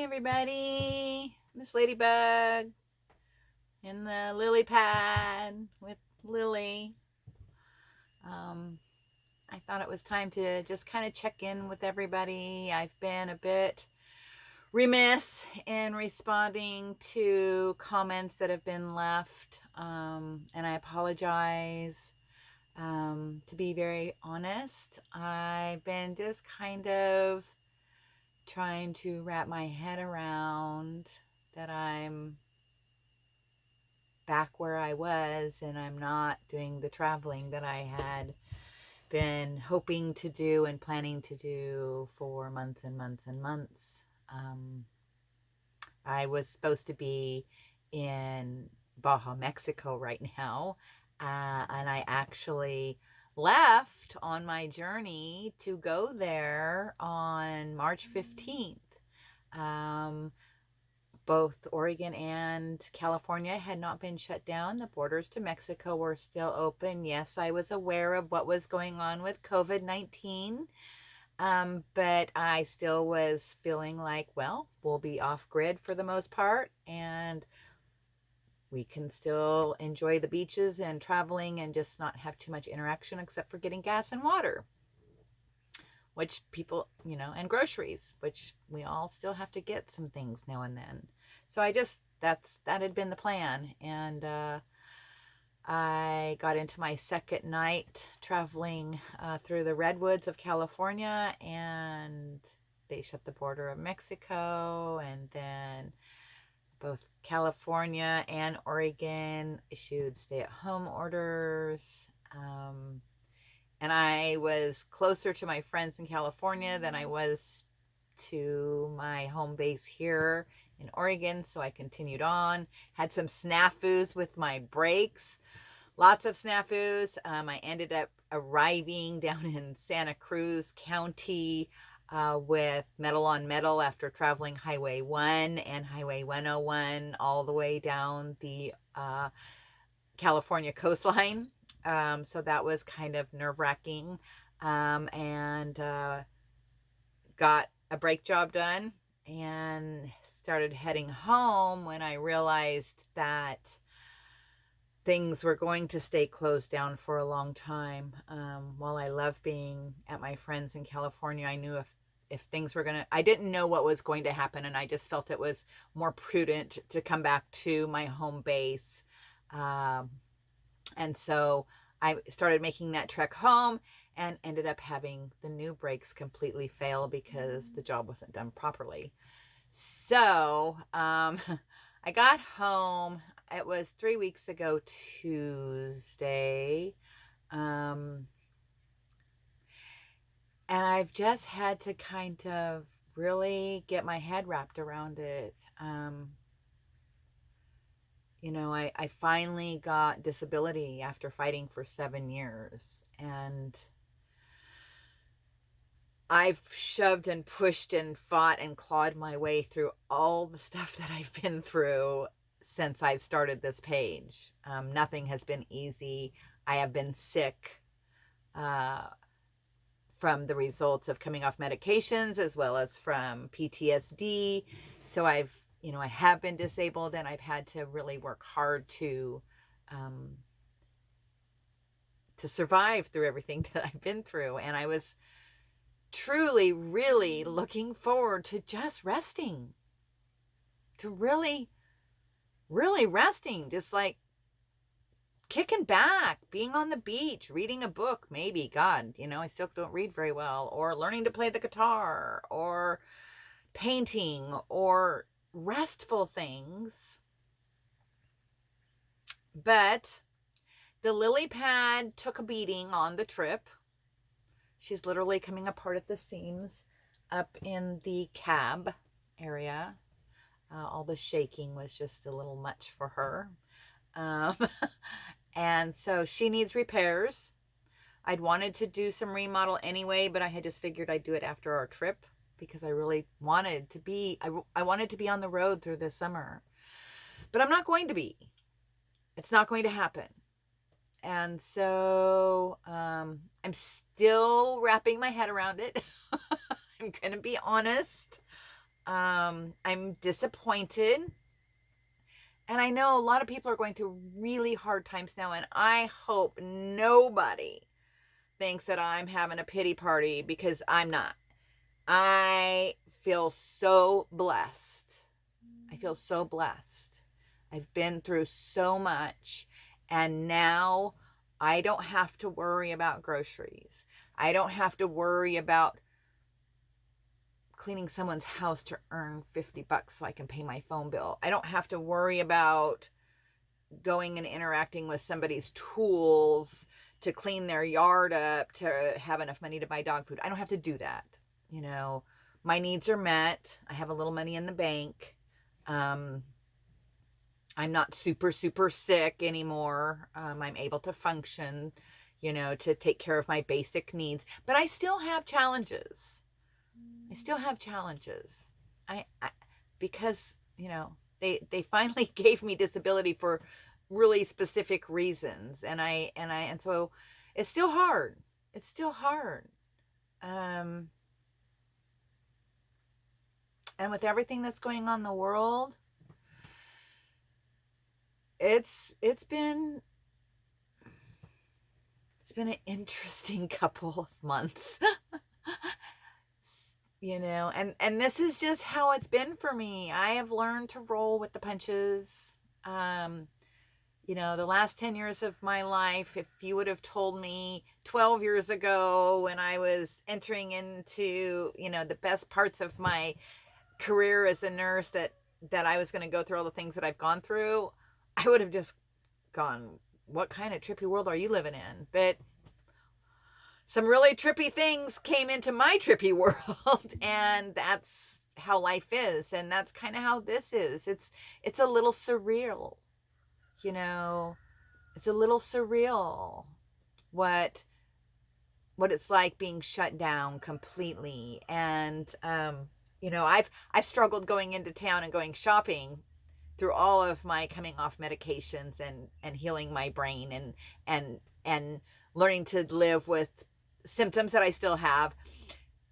everybody. Miss Ladybug in the Lilypad with Lily. I thought it was time to just kind of check in with everybody. I've been a bit remiss in responding to comments that have been left, and I apologize. To be very honest, I've been just kind of trying to wrap my head around that I'm back where I was and I'm not doing the traveling that I had been hoping to do and planning to do for months and months and months. I was supposed to be in Baja, Mexico right now, and I actually left on my journey to go there on March 15th. Both Oregon and California had not been shut down. The borders to Mexico were still open. Yes, I was aware of what was going on with COVID-19, but I still was feeling like, well, we'll be off grid for the most part, and we can still enjoy the beaches and traveling and just not have too much interaction except for getting gas and water, which people, and groceries, which we all still have to get some things now and then. So that had been the plan. And I got into my second night traveling through the Redwoods of California, and they shut the border of Mexico, and then both California and Oregon issued stay-at-home orders. And I was closer to my friends in California than I was to my home base here in Oregon, so I continued on. Had some snafus with my brakes, lots of snafus. I ended up arriving down in Santa Cruz County with metal on metal after traveling Highway 1 and Highway 101 all the way down the California coastline. So that was kind of nerve-wracking, and got a brake job done and started heading home when I realized that things were going to stay closed down for a long time. While I love being at my friends in California, I knew if things were I didn't know what was going to happen, and I just felt it was more prudent to come back to my home base. And so I started making that trek home and ended up having the new brakes completely fail because the job wasn't done properly. So I got home. It was 3 weeks ago Tuesday. And I've just had to kind of really get my head wrapped around it. I finally got disability after fighting for 7 years, and I've shoved and pushed and fought and clawed my way through all the stuff that I've been through since I've started this page. Nothing has been easy. I have been sick from the results of coming off medications as well as from PTSD. So I have been disabled, and I've had to really work hard to survive through everything that I've been through. And I was truly, really looking forward to just resting, to really, really resting, just like kicking back, being on the beach, reading a book, maybe. God, I still don't read very well, or learning to play the guitar, or painting, or restful things. But the Lilypad took a beating on the trip. She's literally coming apart at the seams up in the cab area. All the shaking was just a little much for her. And so she needs repairs. I'd wanted to do some remodel anyway, but I had just figured I'd do it after our trip because I really wanted to be, I wanted to be on the road through this summer. But I'm not going to be. It's not going to happen. And so I'm still wrapping my head around it. I'm going to be honest. I'm disappointed. And I know a lot of people are going through really hard times now, and I hope nobody thinks that I'm having a pity party, because I'm not. I feel so blessed. I feel so blessed. I've been through so much, and now I don't have to worry about groceries. I don't have to worry about cleaning someone's house to earn $50 so I can pay my phone bill. I don't have to worry about going and interacting with somebody's tools to clean their yard up to have enough money to buy dog food. I don't have to do that. You know, my needs are met. I have a little money in the bank. I'm not super, super sick anymore. I'm able to function, you know, to take care of my basic needs. But I still have challenges. I because, you know, they finally gave me disability for really specific reasons, and so it's still hard. And with everything that's going on in the world, it's been an interesting couple of months. You know, and this is just how it's been for me. I have learned to roll with the punches. You know, the last 10 years of my life, if you would have told me 12 years ago when I was entering into, you know, the best parts of my career as a nurse, that I was going to go through all the things that I've gone through, I would have just gone, what kind of trippy world are you living in? But some really trippy things came into my trippy world, and that's how life is, and that's kind of how this is. It's a little surreal, you know. It's a little surreal what it's like being shut down completely. And you know, I've struggled going into town and going shopping through all of my coming off medications and healing my brain and learning to live with symptoms that I still have.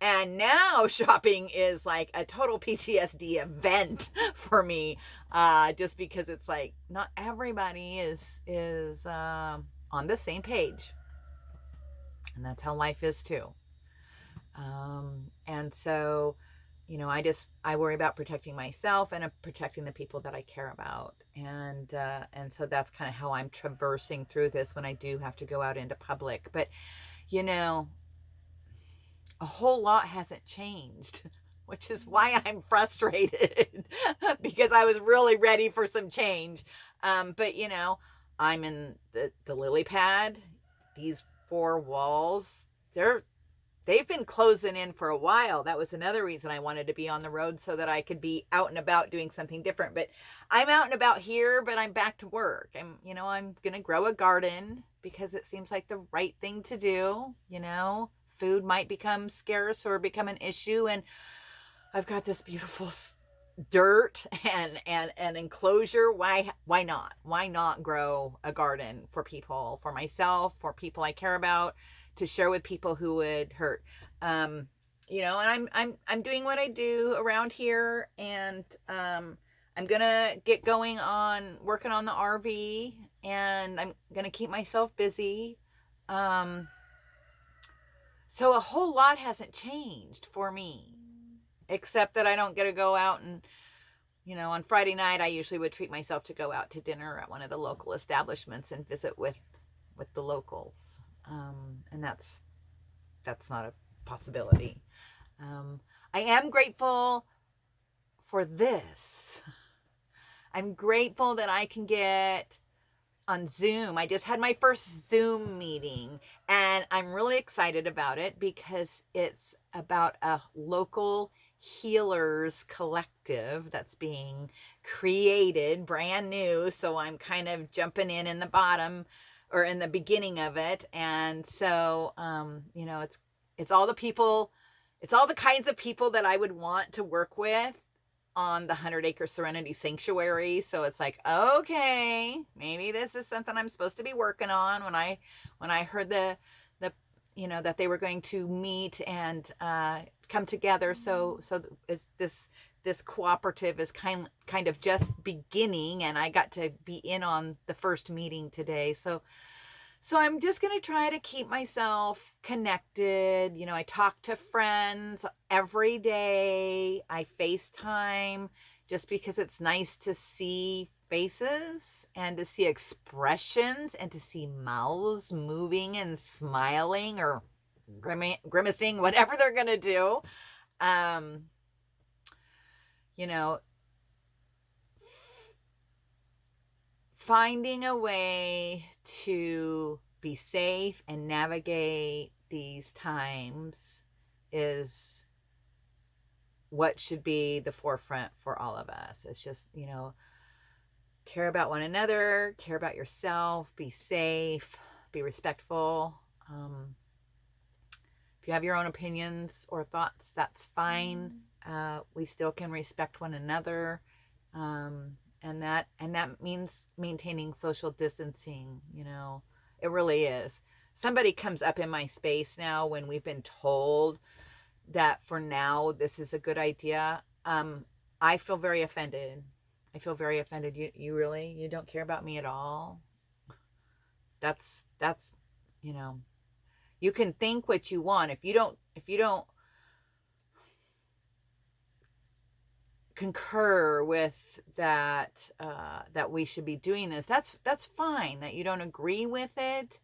And now shopping is like a total PTSD event for me, just because it's like not everybody is on the same page, and that's how life is too. And so, you know, I worry about protecting myself and protecting the people that I care about, and so that's kind of how I'm traversing through this when I do have to go out into public. But you know, a whole lot hasn't changed, which is why I'm frustrated because I was really ready for some change. But you know, I'm in the Lilypad. These four walls, they've been closing in for a while. That was another reason I wanted to be on the road, so that I could be out and about doing something different. But I'm out and about here, but I'm back to work. I'm going to grow a garden because it seems like the right thing to do. You know, food might become scarce or become an issue. And I've got this beautiful dirt and enclosure. Why not? Why not grow a garden for people, for myself, for people I care about, to share with people who would hurt? You know, and I'm doing what I do around here, and I'm gonna get going on working on the RV, and I'm gonna keep myself busy. So a whole lot hasn't changed for me, except that I don't get to go out and, you know, on Friday night, I usually would treat myself to go out to dinner at one of the local establishments and visit with the locals. And that's not a possibility. I am grateful for this. I'm grateful that I can get on Zoom. I just had my first Zoom meeting, and I'm really excited about it because it's about a local healers collective that's being created, brand new. So I'm kind of jumping in the bottom, or in the beginning of it. And so, you know, it's all the people, it's all the kinds of people that I would want to work with on the 100-acre Serenity Sanctuary. So it's like, okay, maybe this is something I'm supposed to be working on. When I heard the you know, that they were going to meet and kind come together. So it's this cooperative is kind of just beginning, and I got to be in on the first meeting today. So I'm just going to try to keep myself connected. You know, I talk to friends every day. I FaceTime just because it's nice to see faces and to see expressions and to see mouths moving and smiling or grimacing, whatever they're going to do. You know, finding a way to be safe and navigate these times is what should be the forefront for all of us. It's just, you know, care about one another, care about yourself, be safe, be respectful. If you have your own opinions or thoughts, that's fine. We still can respect one another. And that means maintaining social distancing. You know, it really is. Somebody comes up in my space now when we've been told that for now this is a good idea. I feel very offended. I feel very offended. You don't care about me at all? That's you know, you can think what you want. If you don't concur with that, that we should be doing this, that's fine. That you don't agree with it,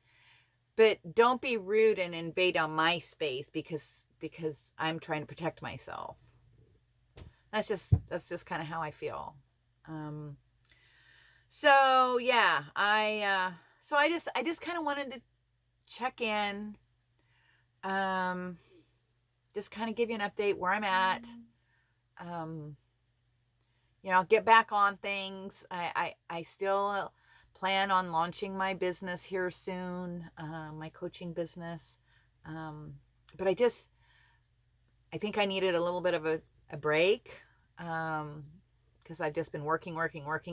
but don't be rude and invade on my space because I'm trying to protect myself. That's just kind of how I feel. So yeah, I just kind of wanted to check in, just kind of give you an update where I'm at. You know, get back on things. I still plan on launching my business here soon, my coaching business. But I think I needed a little bit of a break, because I've just been working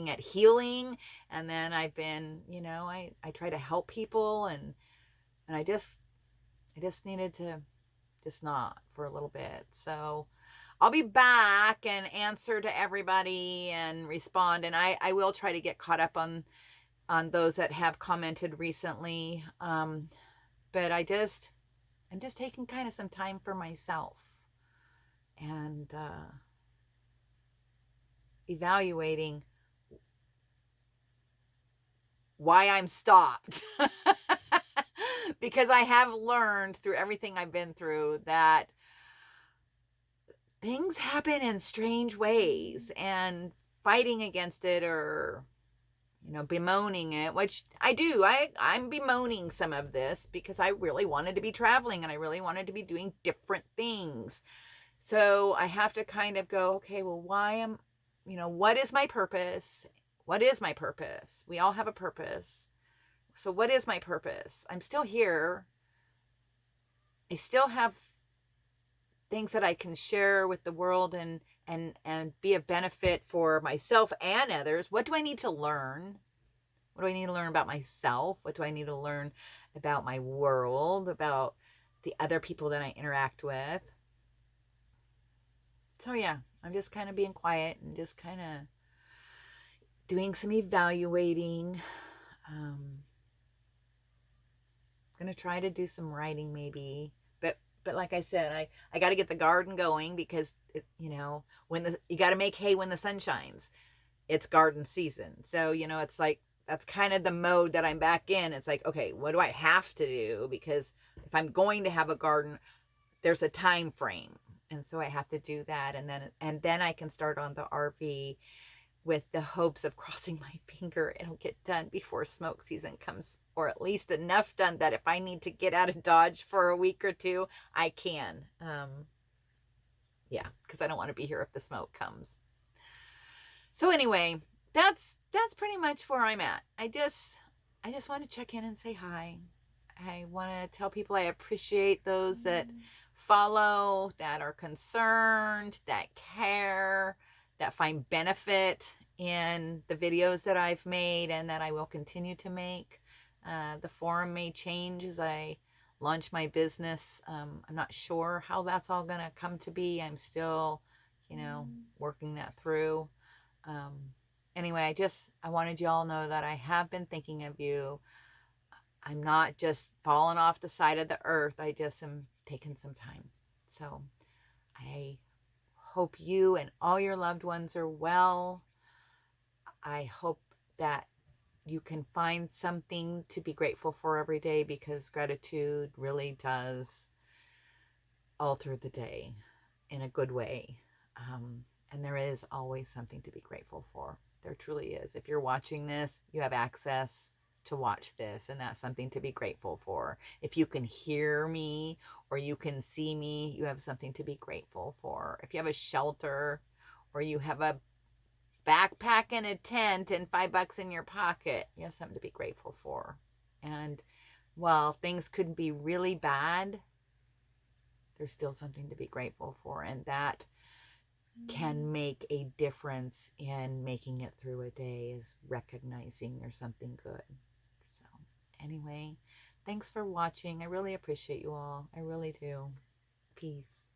at healing. And then I've been, you know, I try to help people, and I just needed to just not for a little bit. So I'll be back and answer to everybody and respond. And I will try to get caught up on those that have commented recently. But I'm just taking kind of some time for myself and evaluating why I'm stopped. Because I have learned through everything I've been through that things happen in strange ways, and fighting against it or, you know, bemoaning it, which I do. I'm bemoaning some of this because I really wanted to be traveling and I really wanted to be doing different things. So I have to kind of go, okay, well, what is my purpose? What is my purpose? We all have a purpose. So what is my purpose? I'm still here. I still have things that I can share with the world and be of benefit for myself and others. What do I need to learn? What do I need to learn about myself? What do I need to learn about my world, about the other people that I interact with? So yeah, I'm just kind of being quiet and just kind of doing some evaluating. Going to try to do some writing maybe, but like I said, I got to get the garden going because you know, you got to make hay when the sun shines. It's garden season. So, you know, it's like, that's kind of the mode that I'm back in. It's like, okay, what do I have to do? Because if I'm going to have a garden, there's a time frame. And so I have to do that. And then I can start on the RV with the hopes of, crossing my finger, it'll get done before smoke season comes, or at least enough done that if I need to get out of Dodge for a week or two, I can. Yeah, because I don't want to be here if the smoke comes. So anyway, that's pretty much where I'm at. I just want to check in and say hi. I want to tell people I appreciate those that follow, that are concerned, that care, that find benefit in the videos that I've made and that I will continue to make. The forum may change as I launch my business. I'm not sure how that's all going to come to be. I'm still, working that through. Um, anyway, I wanted you all to know that I have been thinking of you. I'm not just falling off the side of the earth. I just am taking some time. So I hope you and all your loved ones are well. I hope that you can find something to be grateful for every day, because gratitude really does alter the day in a good way. And there is always something to be grateful for. There truly is. If you're watching this, you have access to watch this, and that's something to be grateful for. If you can hear me or you can see me, you have something to be grateful for. If you have a shelter, or you have a backpack and a tent and $5 in your pocket, you have something to be grateful for. And while things could be really bad, there's still something to be grateful for, and that can make a difference in making it through a day, is recognizing there's something good. So anyway, thanks for watching. I really appreciate you all. I really do. Peace.